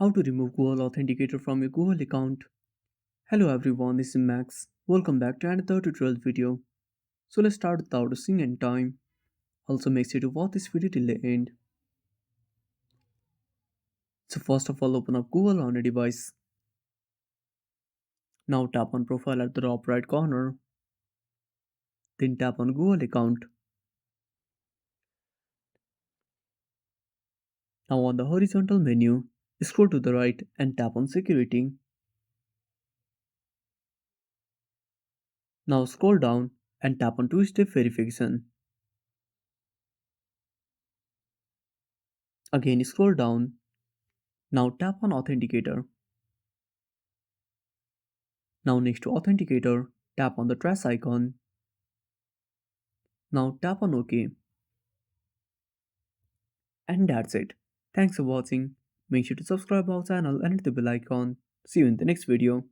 How to remove Google Authenticator from your Google account. Hello everyone, this is Max. Welcome back to another tutorial video. So let's start without wasting any time. Also make sure to watch this video till the end. So first of all open up Google on your device. Now tap on profile at the top right corner. Then tap on Google account. Now on the horizontal menu, scroll to the right and tap on security. Now scroll down and tap on two-step verification. Again scroll down. Now tap on authenticator. Now next to Authenticator, tap on the trash icon. Now tap on OK. And that's it. Thanks for watching. Make sure to subscribe our channel and hit the bell icon. See you in the next video.